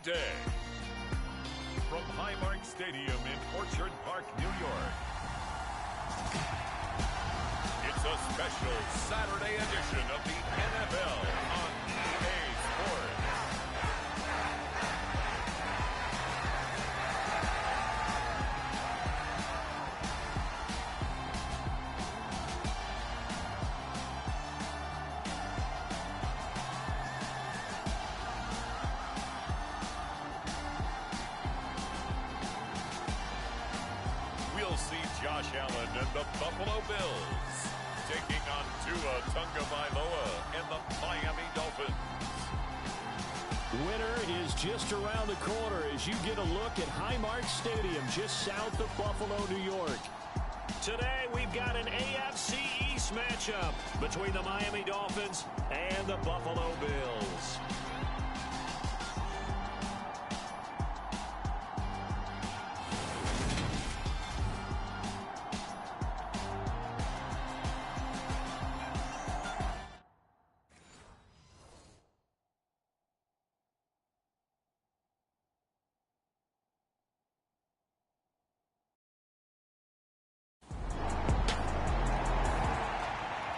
day. From Highmark Stadium in Orchard Park, New York, it's a special Saturday edition of the NFL on EA Sports. We'll see Josh Allen and the Buffalo Bills taking on Tua Tagovailoa and the Miami Dolphins. Winter is just around the corner as you get a look at Highmark Stadium just south of Buffalo, New York. Today we've got an AFC East matchup between the Miami Dolphins and the Buffalo Bills.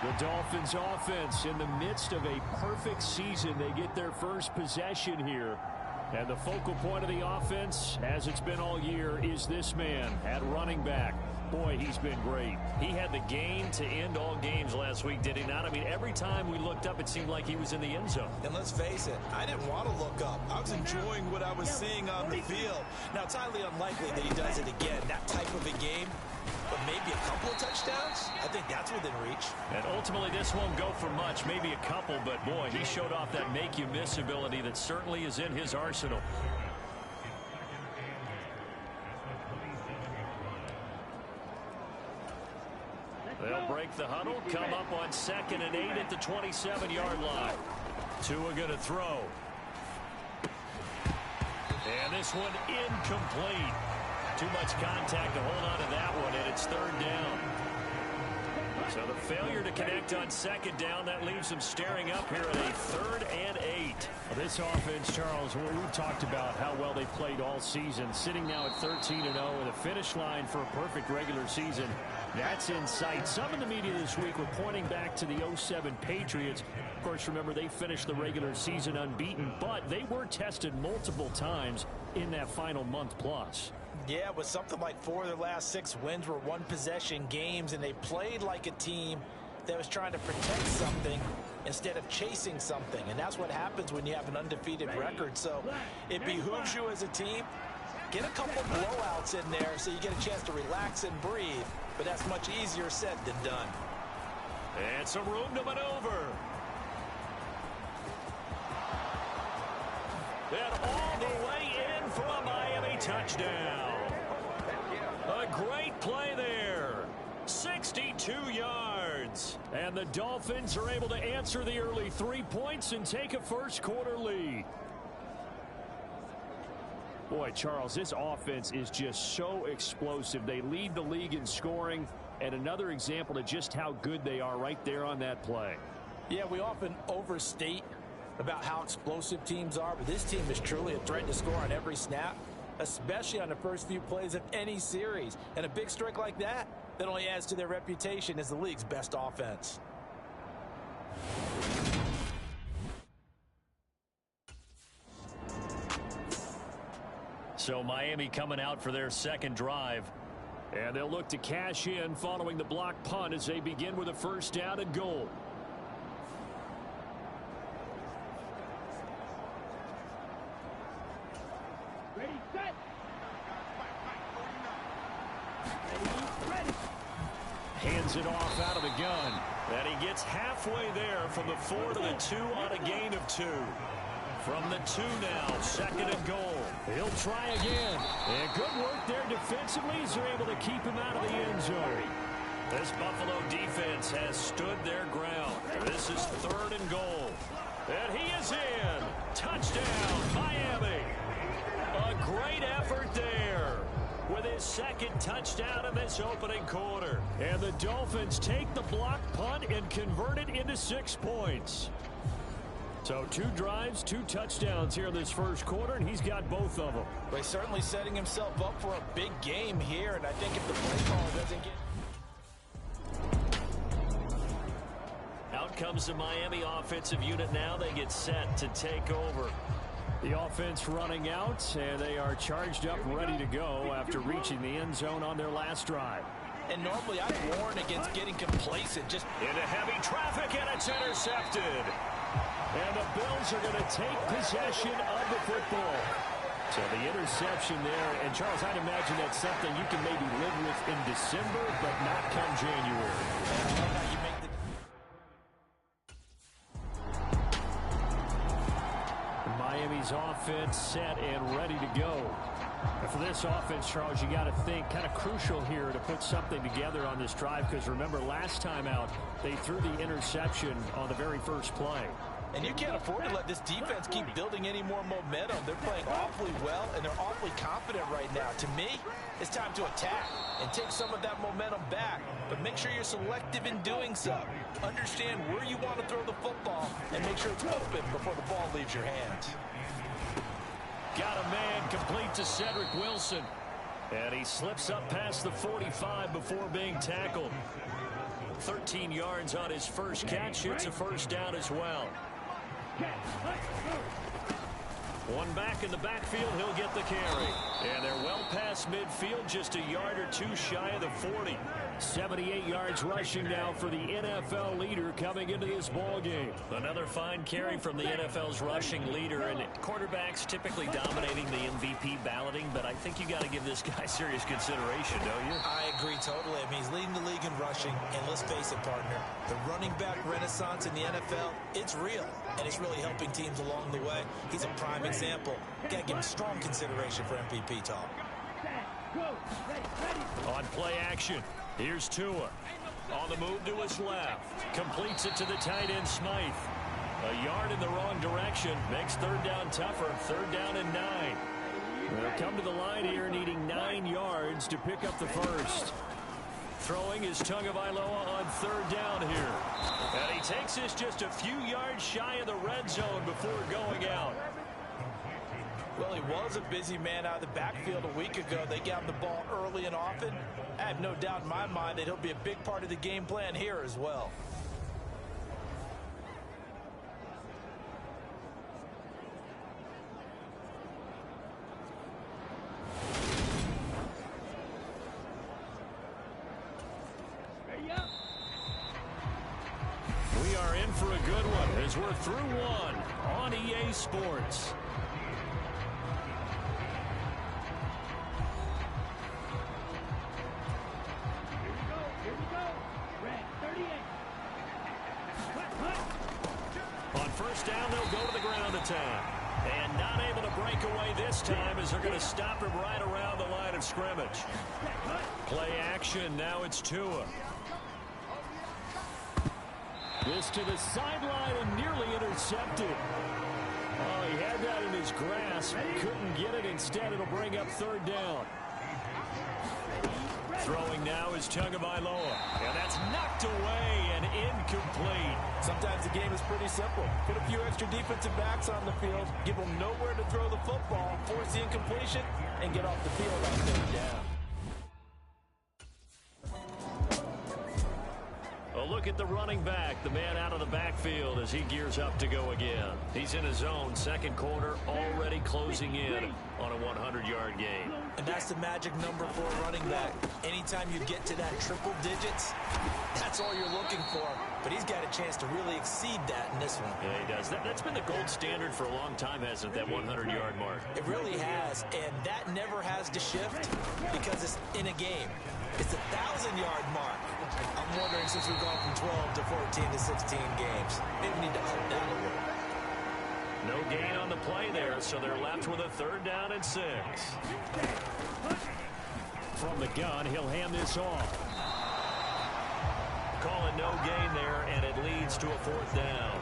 The Dolphins offense in the midst of a perfect season. They get their first possession here. And the focal point of the offense, as it's been all year, is this man at running back. Boy, he's been great. He had the game to end all games last week, did he not? I mean, every time we looked up, it seemed like he was in the end zone. And let's face it, I didn't want to look up. I was enjoying what I was seeing on the field. Now, it's highly unlikely that he does it again, that type of a game. But maybe a couple of touchdowns? I think that's within reach. And ultimately, this won't go for much, maybe a couple. But, boy, he showed off that make-you-miss ability that certainly is in his arsenal. They'll break the huddle, come up on 2nd and 8 at the 27-yard line. Tua going to throw. And this one incomplete. Too much contact to hold on to that one, and it's 3rd down. So the failure to connect on 2nd down, that leaves them staring up here at a 3rd and 8. Well, this offense, Charles, we've talked about how well they've played all season, sitting now at 13-0 with a finish line for a perfect regular season. That's in sight. Some in the media this week were pointing back to the 07 Patriots. Of course, remember, they finished the regular season unbeaten, but they were tested multiple times in that final month plus. Yeah, with something like 4 of their last 6 wins were one-possession games, and they played like a team that was trying to protect something instead of chasing something. And that's what happens when you have an undefeated record. So it behooves you as a team, get a couple blowouts in there so you get a chance to relax and breathe. But that's much easier said than done. And some room to maneuver. And all the way in for a Miami touchdown. A great play there. 62 yards. And the Dolphins are able to answer the early 3 points and take a first-quarter lead. Boy, Charles, this offense is just so explosive. They lead the league in scoring, and another example of just how good they are right there on that play. Yeah, we often overstate about how explosive teams are, but this team is truly a threat to score on every snap, especially on the first few plays of any series. And a big streak like that only adds to their reputation as the league's best offense. So Miami coming out for their second drive. And they'll look to cash in following the block punt as they begin with a 1st down and goal. Ready, set. Hands it off out of the gun. And he gets halfway there from the 4 to the 2 on a gain of 2. From the 2 now, 2nd and goal. He'll try again. And good work there defensively as they're able to keep him out of the end zone. This Buffalo defense has stood their ground. This is 3rd and goal. And he is in. Touchdown, Miami. A great effort there with his 2nd touchdown in this opening quarter. And the Dolphins take the block punt and convert it into 6 points. So 2 drives, 2 touchdowns here in this first quarter, and he's got both of them. Well, he's certainly setting himself up for a big game here, and I think if the play call doesn't get... Out comes the Miami offensive unit now. They get set to take over. The offense running out, and they are charged up, ready to go after reaching the end zone on their last drive. And normally I'd warn against getting complacent. Just into heavy traffic, and it's intercepted. And the Bills are going to take possession of the football. So the interception there, and Charles, I'd imagine that's something you can maybe live with in December, but not come January. I love how you make the... Miami's offense set and ready to go. And for this offense, Charles, you got to think kind of crucial here to put something together on this drive, because remember last time out they threw the interception on the very first play. And you can't afford to let this defense keep building any more momentum. They're playing awfully well, and they're awfully confident right now. To me, it's time to attack and take some of that momentum back. But make sure you're selective in doing so. Understand where you want to throw the football and make sure it's open before the ball leaves your hands. Got a man complete to Cedric Wilson. And he slips up past the 45 before being tackled. 13 yards on his first catch. It's a first down as well. One back in the backfield, he'll get the carry. And they're well past midfield, just a yard or 2 shy of the 40. 78 yards rushing now for the NFL leader coming into this ball game. Another fine carry from the NFL's rushing leader, and quarterbacks typically dominating the MVP balloting, but I think you got to give this guy serious consideration, don't you? I agree totally. I mean, he's leading the league in rushing, and let's face it, partner, the running back renaissance in the NFL, it's real, and it's really helping teams along the way. He's a prime example. Got to give him strong consideration for MVP talk. On play action, here's Tua. On the move to his left. Completes it to the tight end, Smythe. A yard in the wrong direction. Makes third down tougher. Third down and 9. They'll come to the line here needing 9 yards to pick up the first. Throwing is Tagovailoa on third down here. And he takes this just a few yards shy of the red zone before going out. Well, he was a busy man out of the backfield a week ago. They got him the ball early and often. I have no doubt in my mind that he'll be a big part of the game plan here as well. We are in for a good one as we're through one on EA Sports. On first down, they'll go to the ground attack. And not able to break away this time as they're going to stop him right around the line of scrimmage. Play action, now it's Tua. This to the sideline and nearly intercepted. Oh, he had that in his grasp. Couldn't get it. Instead, it'll bring up third down. Throwing now is Tagovailoa. And that's knocked away and incomplete. Sometimes the game is pretty simple. Put a few extra defensive backs on the field, give them nowhere to throw the football, force the incompletion, and get off the field on third down. A look at the running back, the man out of the backfield as he gears up to go again. He's in his zone, second quarter, already closing in on a 100-yard game. And that's the magic number for a running back. Anytime you get to that triple digits, that's all you're looking for. But he's got a chance to really exceed that in this one. Yeah, he does. That's been the gold standard for a long time, hasn't it, that 100-yard mark? It really has, and that never has to shift because it's in a game. It's a 1,000-yard mark. I'm wondering, since we've gone from 12 to 14 to 16 games, maybe we need to up that a little. No gain on the play there, so they're left with a third down and 6. From the gun, he'll hand this off. Calling no gain there, and it leads to a fourth down.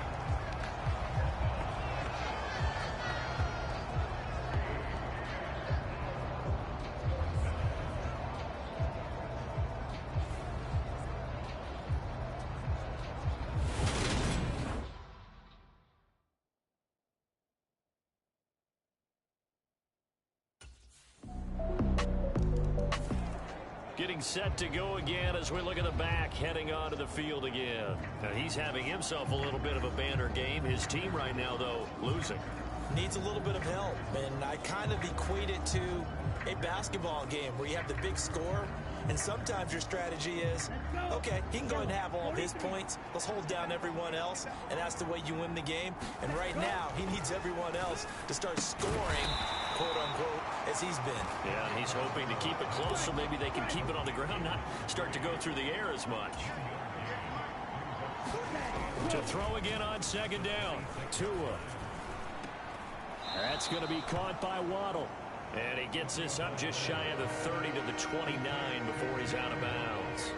Getting set to go again as we look at the back heading onto the field again. Now he's having himself a little bit of a banner game. His team right now, though, losing. Needs a little bit of help, and I kind of equate it to a basketball game where you have the big score, and sometimes your strategy is, okay, he can go ahead and have all of his points. Let's hold down everyone else, and that's the way you win the game. And right now, he needs everyone else to start scoring, quote-unquote, as he's been. Yeah, and he's hoping to keep it close so maybe they can keep it on the ground, not start to go through the air as much. To throw again on second down. Tua. That's going to be caught by Waddle. And he gets this up just shy of the 30 to the 29 before he's out of bounds.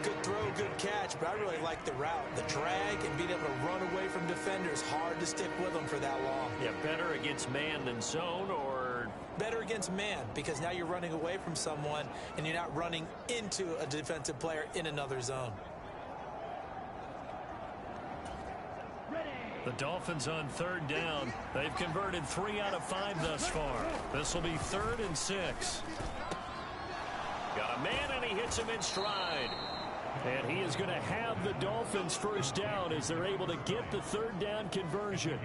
Good throw, good catch, but I really like the route. The drag and being able to run away from defenders, hard to stick with them for that long. Yeah, better against man than zone, or better against man, because now you're running away from someone and you're not running into a defensive player in another zone. The Dolphins on third down. They've converted 3 out of 5 thus far. This will be 3rd and 6. Got a man, and he hits him in stride. And he is going to have the Dolphins first down as they're able to get the third down conversion.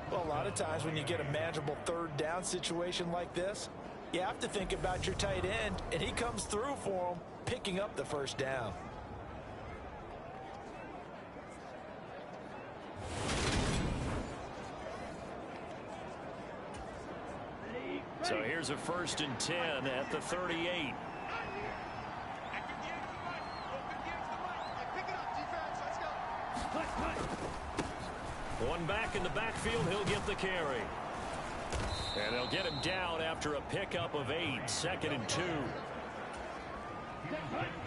Well, a lot of times when you get a manageable third down situation like this, you have to think about your tight end, and he comes through for him, picking up the first down. So here's a 1st and 10 at the 38. One back in the backfield, he'll get the carry. And they'll get him down after a pickup of 8, 2nd and 2.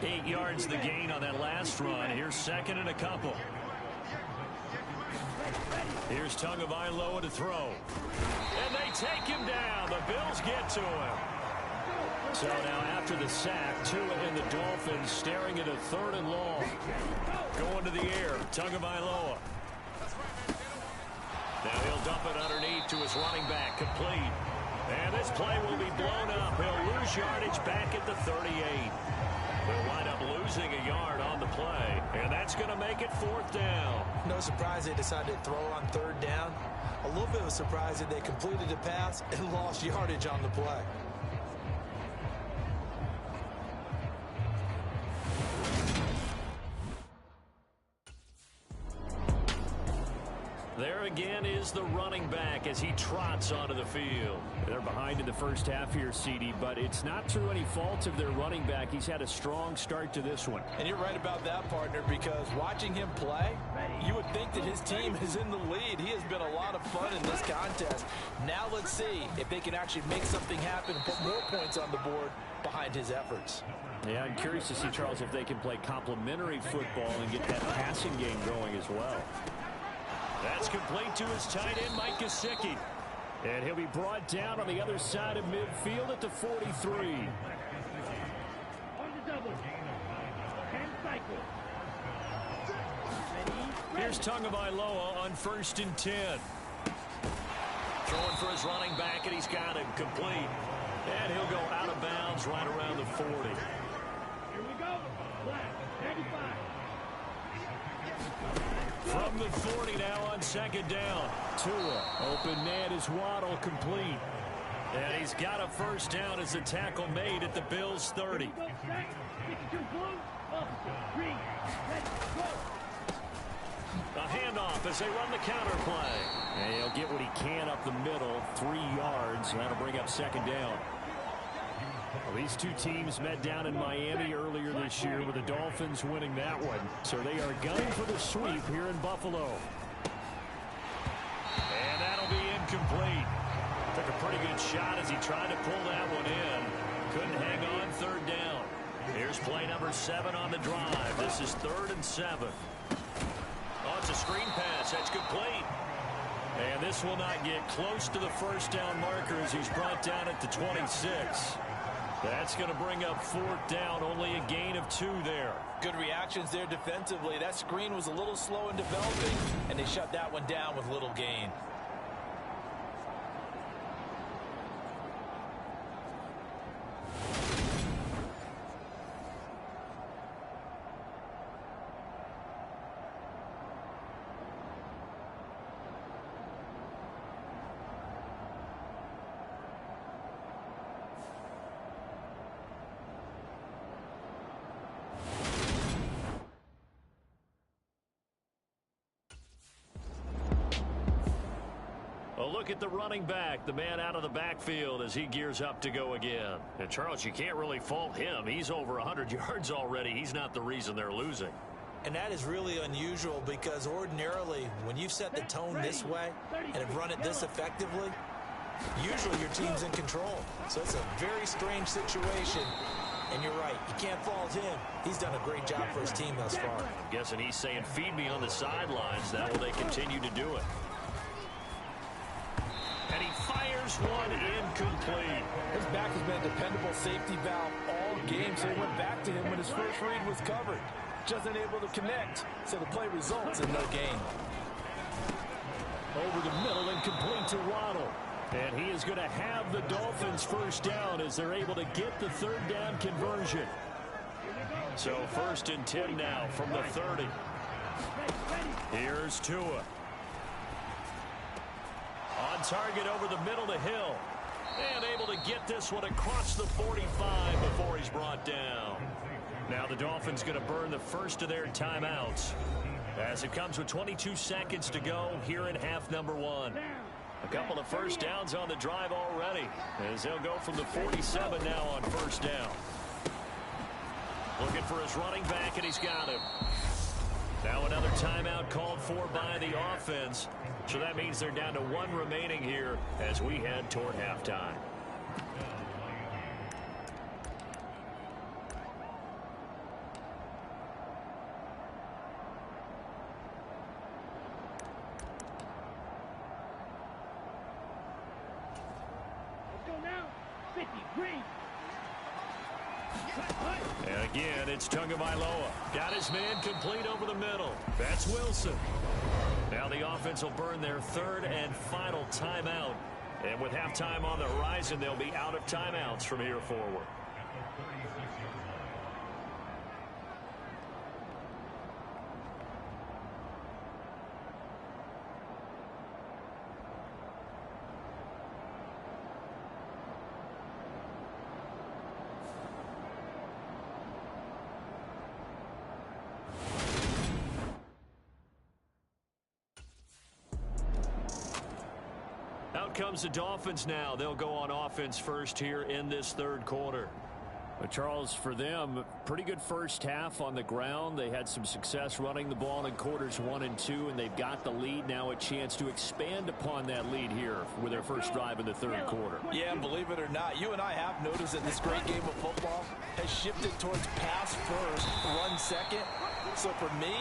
8 yards the gain on that last run. Here's 2nd and a couple. Here's Tagovailoa to throw. And they take him down. The Bills get to him. So now after the sack, Tua and the Dolphins staring at a 3rd and long. Going to the air, Tagovailoa. Now he'll dump it underneath to his running back, complete. And this play will be blown up. He'll lose yardage back at the 38. They'll wind up losing a yard on the play, and that's going to make it 4th down. No surprise they decided to throw on 3rd down. A little bit of a surprise that they completed a pass and lost yardage on the play. There again is the running back as he trots onto the field. They're behind in the first half here, CD, but it's not through any fault of their running back. He's had a strong start to this one. And you're right about that, partner, because watching him play, you would think that his team is in the lead. He has been a lot of fun in this contest. Now let's see if they can actually make something happen and put more points on the board behind his efforts. Yeah, I'm curious to see, Charles, if they can play complementary football and get that passing game going as well. That's complete to his tight end, Mike Gesicki. And he'll be brought down on the other side of midfield at the 43. Here's Tagovailoa on 1st and 10. Throwing for his running back, and he's got him complete. And he'll go out of bounds right around the 40. Here we go. Black, 95. From the 40 now on 2nd down. Tua, open man is Waddle, complete. And he's got a first down as the tackle made at the Bills' 30. A handoff as they run the counter play. And he'll get what he can up the middle, 3 yards. That'll bring up 2nd down. Well, these two teams met down in Miami earlier this year with the Dolphins winning that one. So they are gunning for the sweep here in Buffalo. And that'll be incomplete. Took a pretty good shot as he tried to pull that one in. Couldn't hang on 3rd down. Here's play number 7 on the drive. This is 3rd and 7. Oh, it's a screen pass. That's complete. And this will not get close to the first down marker as he's brought down at the 26. That's going to bring up 4th down, only a gain of 2 there. Good reactions there defensively. That screen was a little slow in developing, and they shut that one down with little gain. look at the running back, the man out of the backfield as he gears up to go again. And, Charles, you can't really fault him. He's over 100 yards already. He's not the reason they're losing. And that is really unusual because ordinarily when you've set the tone this way and have run it this effectively, usually your team's in control. So it's a very strange situation. And you're right, you can't fault him. He's done a great job for his team thus far. I'm guessing he's saying, feed me on the sidelines. That way they continue to do it. And he fires one incomplete. His back has been a dependable safety valve all game, so he went back to him when his first read was covered. Just unable to connect, so the play results in no gain. Over the middle and complete to Waddle. And he is going to have the Dolphins first down as they're able to get the third down conversion. So 1st and 10 now from the 30. Here's Tua. On target over the middle to Hill. And able to get this one across the 45 before he's brought down. Now the Dolphins going to burn the first of their timeouts as it comes with 22 seconds to go here in half number 1. A couple of first downs on the drive already as they'll go from the 47 now on first down. Looking for his running back, and he's got him. Now another timeout called for by the offense. So that means they're down to 1 remaining here as we head toward halftime. And again, it's Tagovailoa. Got his man complete over the middle. That's Wilson. Now the offense will burn their 3rd and final timeout. And with halftime on the horizon, they'll be out of timeouts from here forward. Out comes the Dolphins now. They'll go on offense first here in this 3rd quarter. But Charles, for them, pretty good first half on the ground. They had some success running the ball in quarters 1 and 2, and they've got the lead now, a chance to expand upon that lead here with their first drive in the 3rd quarter. Yeah, and believe it or not, you and I have noticed that this great game of football has shifted towards pass first, run second. So for me,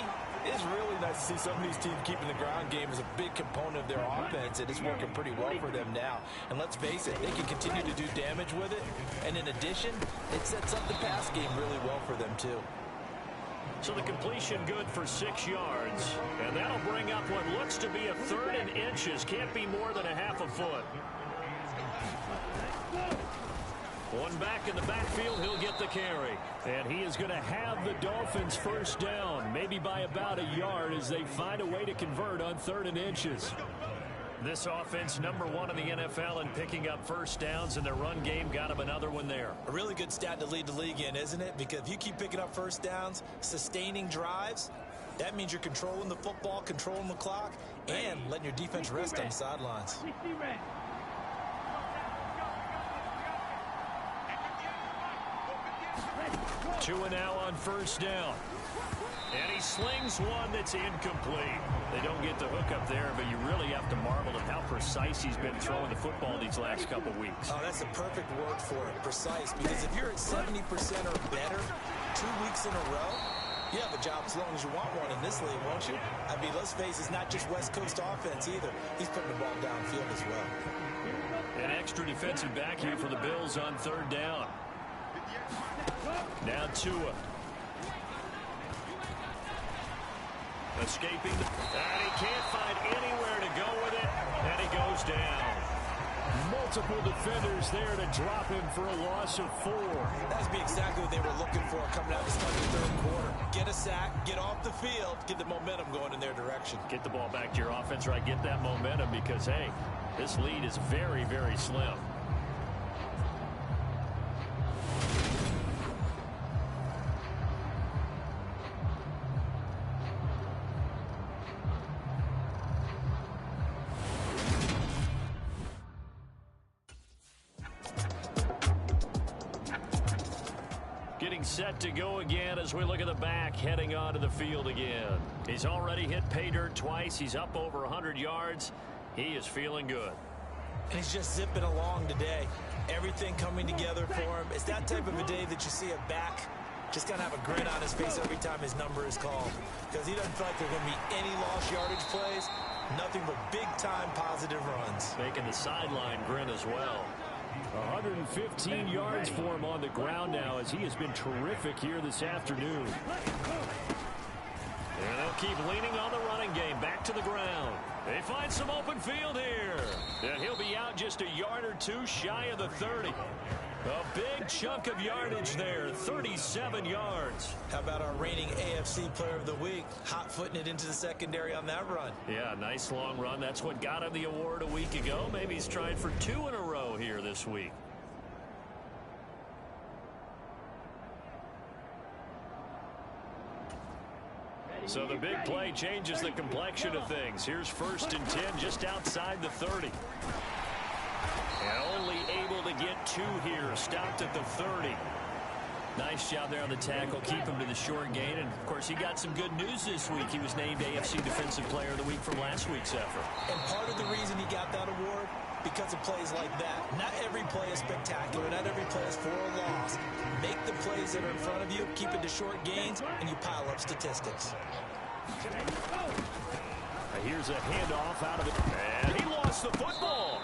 it's really nice to see some of these teams keeping the ground game as a big component of their offense, and it's working pretty well for them now. And let's face it, they can continue to do damage with it. And in addition, it sets up the pass game really well for them, too. So the completion good for 6 yards. And that'll bring up what looks to be a 3rd and inches. Can't be more than a half a foot. One back in the backfield, he'll get the carry. And he is going to have the Dolphins first down, maybe by about a yard as they find a way to convert on 3rd and inches. This offense, number 1 in the NFL in picking up first downs, and their run game got him another one there. A really good stat to lead the league in, isn't it? Because if you keep picking up first downs, sustaining drives, that means you're controlling the football, controlling the clock, and letting your defense rest on the sidelines. Tua now on first down. And he slings one that's incomplete. They don't get the hook up there, but you really have to marvel at how precise he's been throwing the football these last couple weeks. Oh, that's the perfect word for it, precise. Because if you're at 70% or better 2 weeks in a row, you have a job as long as you want one in this league, won't you? I mean, let's face it, it's not just West Coast offense either. He's putting the ball downfield as well. An extra defensive back here for the Bills on 3rd down. Now Tua. Escaping. And he can't find anywhere to go with it. And he goes down. Multiple defenders there to drop him for a loss of 4. That's be exactly what they were looking for coming out of the 3rd quarter. Get a sack, get off the field, get the momentum going in their direction. Get the ball back to your offense, right? Get that momentum because, hey, this lead is very, very slim. getting set to go again as we look at the back heading onto the field again. He's already hit pay dirt twice. He's up over 100 yards. He is feeling good. And he's just zipping along today. Everything coming together for him. It's that type of a day that you see a back just kind of have a grin on his face every time his number is called, because he doesn't feel like there are going to be any lost yardage plays. Nothing but big-time positive runs. Making the sideline grin as well. 115 yards for him on the ground now, as he has been terrific here this afternoon. And they'll keep leaning on the running game. Back to the ground. They find some open field here. And he'll be out just a yard or two shy of the 30. A big chunk of yardage there, 37 yards. How about our reigning AFC Player of the Week, hot-footing it into the secondary on that run? Yeah, nice long run. That's what got him the award a week ago. Maybe he's trying for 2 in a row here this week. So the big play changes the complexion of things. Here's 1st and 10 just outside the 30. And only able to get 2 here. Stopped at the 30. Nice job there on the tackle. Keep him to the short gain. And, of course, he got some good news this week. He was named AFC Defensive Player of the Week from last week's effort. And part of the reason he got that award, because of plays like that. Not every play is spectacular. Not every play is for a loss. Make the plays that are in front of you, keep it to short gains, and you pile up statistics. Here's a handoff out of it. And he lost the football.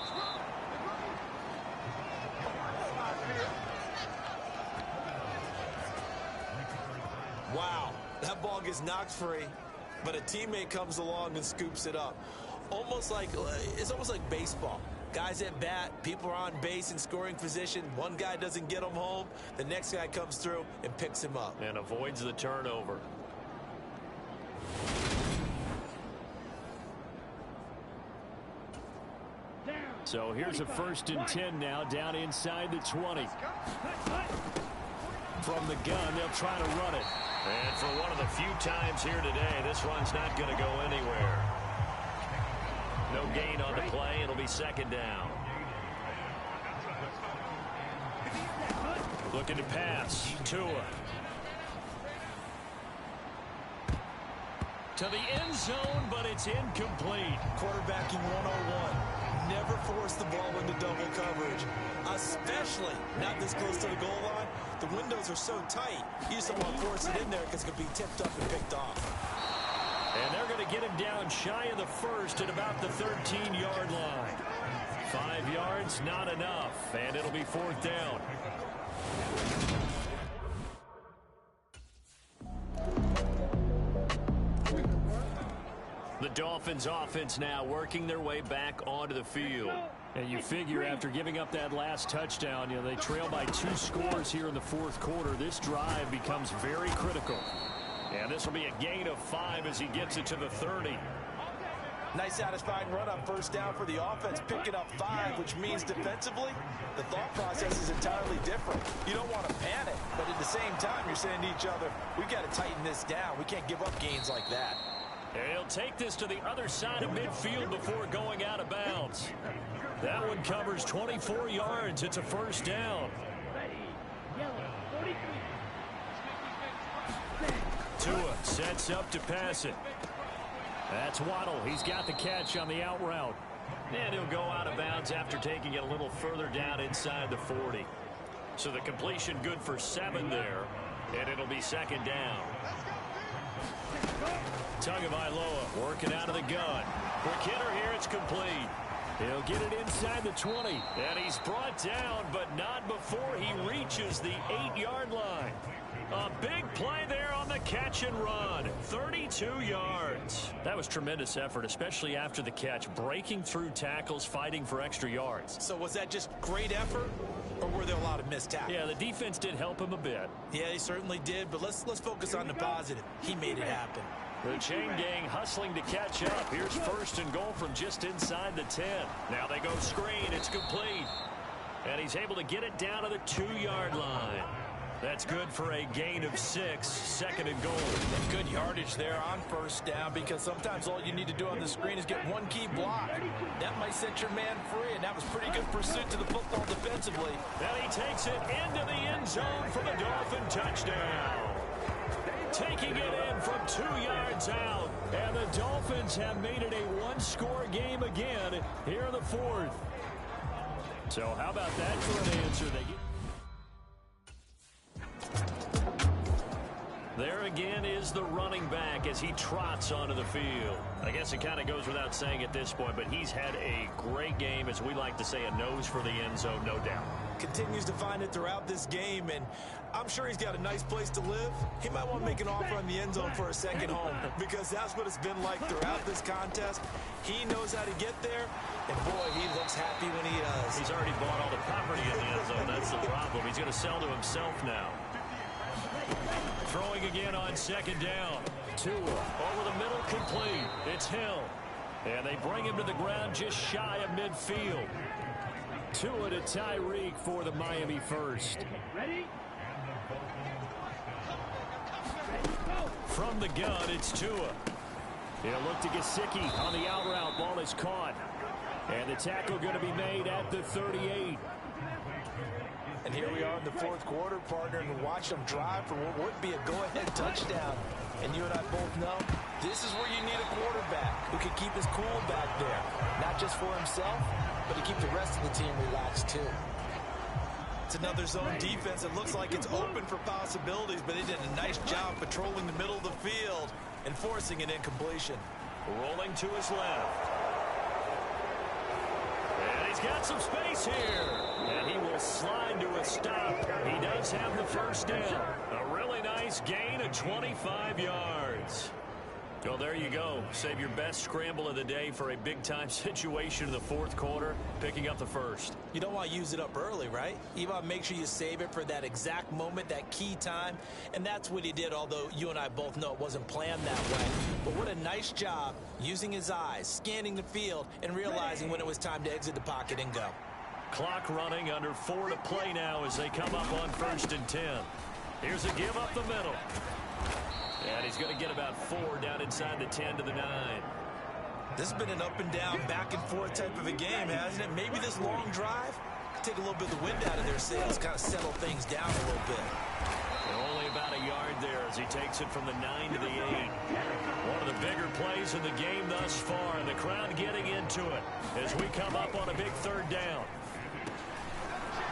Wow, that ball gets knocked free, but a teammate comes along and scoops it up. It's almost like baseball. Guys at bat, people are on base in scoring position. One guy doesn't get him home. The next guy comes through and picks him up. And avoids the turnover. So here's a 1st and 10 now, down inside the 20. From the gun, they'll try to run it. And for one of the few times here today, this run's not going to go anywhere. No gain on the play. It'll be 2nd down. Looking to pass. Tua. To the end zone, but it's incomplete. Quarterbacking 101. Never force the ball into double coverage, especially not this close to the goal line. The windows are so tight, you just don't want to force it in there because it could be tipped up and picked off. And they're going to get him down shy of the 1st at about the 13-yard line. 5 yards, not enough, and it'll be 4th down. The Dolphins offense now working their way back onto the field. And you figure after giving up that last touchdown, they trail by 2 scores here in the 4th quarter. This drive becomes very critical. And this will be a gain of 5 as he gets it to the 30. Nice satisfying run on 1st down for the offense, picking up 5, which means defensively, the thought process is entirely different. You don't want to panic, but at the same time, you're saying to each other, we've got to tighten this down. We can't give up gains like that. He'll take this to the other side of midfield before going out of bounds. That one covers 24 yards. It's a 1st down. Tua sets up to pass it. That's Waddle. He's got the catch on the out route. And he'll go out of bounds after taking it a little further down inside the 40. So the completion good for 7 there. And it'll be 2nd down. Tagovailoa working out of the gun. Quick hitter here, it's complete. He'll get it inside the 20. And he's brought down, but not before he reaches the 8-yard line. A big play there on the catch and run. 32 yards. That was tremendous effort, especially after the catch. Breaking through tackles, fighting for extra yards. So was that just great effort, or were there a lot of missed tackles? Yeah, the defense did help him a bit. Yeah, they certainly did, but let's focus on the positive. He made it happen. The chain gang hustling to catch up. Here's 1st and goal from just inside the 10. Now they go screen. It's complete. And he's able to get it down to the 2-yard line. That's good for a gain of 6, second and goal. And good yardage there on first down, because sometimes all you need to do on the screen is get one key block. That might set your man free, and that was pretty good pursuit to the football defensively. And he takes it into the end zone for the Dolphin touchdown. Taking it in from 2 yards out. And the Dolphins have made it a one-score game again here in the fourth. So how about that for an answer? There again is the running back as he trots onto the field. I guess it kind of goes without saying at this point, but he's had a great game, as we like to say, a nose for the end zone, no doubt. Continues to find it throughout this game, and I'm sure he's got a nice place to live. He might want to make an offer on the end zone for a second home, because that's what it's been like throughout this contest. He knows how to get there, and boy, he looks happy when he does. He's already bought all the property in the end zone. That's the problem. He's going to sell to himself now. Throwing again on second down. Tua over the middle, complete. It's Hill. And they bring him to the ground just shy of midfield. Tua to Tyreek for the Miami first. Ready? From the gun, it's Tua. He'll look to Gesicki on the out route. Ball is caught. And the tackle going to be made at the 38. And here we are in the fourth quarter, partner, and watch them drive for what would be a go-ahead touchdown. And you and I both know this is where you need a quarterback who can keep his cool back there. Not just for himself, but to keep the rest of the team relaxed too. It's another zone defense. It looks like it's open for possibilities, but they did a nice job patrolling the middle of the field and forcing an incompletion. Rolling to his left. And he's got some space here. And he will slide to a stop. He does have the first down. A really nice gain of 25 yards. Well, there you go. Save your best scramble of the day for a big-time situation in the fourth quarter, picking up the first. You don't want to use it up early, right? You want to make sure you save it for that exact moment, that key time. And that's what he did, although you and I both know it wasn't planned that way. But what a nice job using his eyes, scanning the field, and realizing when it was time to exit the pocket and go. Clock running, under 4 to play now as they come up on 1st and 10. Here's a give up the middle. And he's going to get about 4 down inside the 10 to the 9. This has been an up and down, back and forth type of a game, hasn't it? Maybe this long drive take a little bit of the wind out of their sails, kind of settle things down a little bit. And only about a yard there as he takes it from the 9 to the 8. One of the bigger plays in the game thus far, and the crowd getting into it as we come up on a big 3rd down.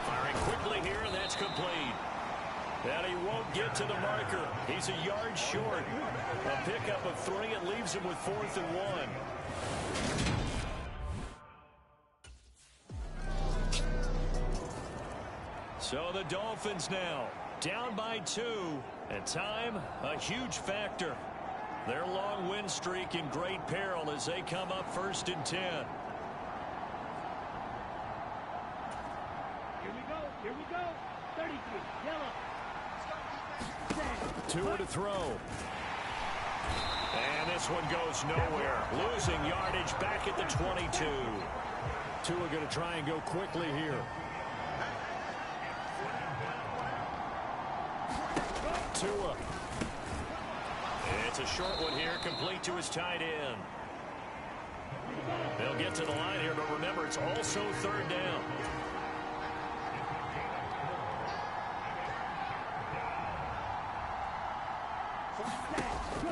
Firing quickly here, and that's complete. And he won't get to the marker. He's a yard short. A pickup of 3. It leaves him with 4th and 1. So the Dolphins now down by 2. And time, a huge factor. Their long win streak in great peril as they come up 1st and 10. Here we go. Here we go. 33. Yellow. Tua to throw. And this one goes nowhere. Losing yardage back at the 22. Tua going to try and go quickly here. Tua. It's a short one here, complete to his tight end. They'll get to the line here, but remember, it's also 3rd down.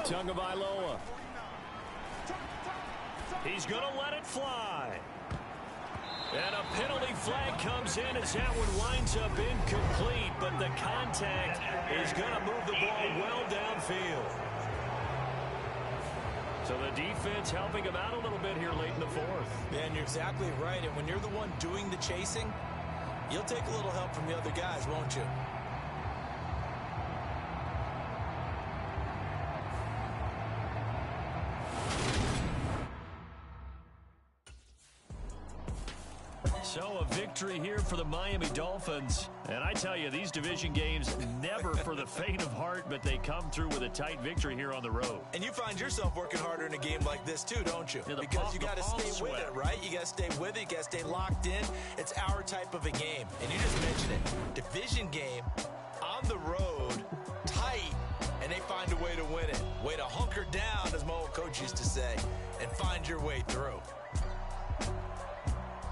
Tagovailoa. He's going to let it fly. And a penalty flag comes in as that one winds up incomplete, but the contact is going to move the ball well downfield. So the defense helping him out a little bit here late in the 4th. Yeah, and you're exactly right. And when you're the one doing the chasing, you'll take a little help from the other guys, won't you? So a victory here for the Miami Dolphins. And I tell you, these division games never for the faint of heart, but they come through with a tight victory here on the road. And you find yourself working harder in a game like this too, don't you? Yeah, because you got to stay with it, right? You got to stay with it. You got to stay locked in. It's our type of a game. And you just mentioned it. Division game. on the road, tight, and they find a way to win it. Way to hunker down, as my old coach used to say, and find your way through.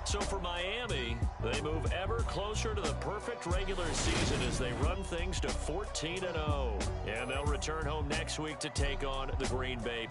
So for Miami, they move ever closer to the perfect regular season as they run things to 14-0. And they'll return home next week to take on the Green Bay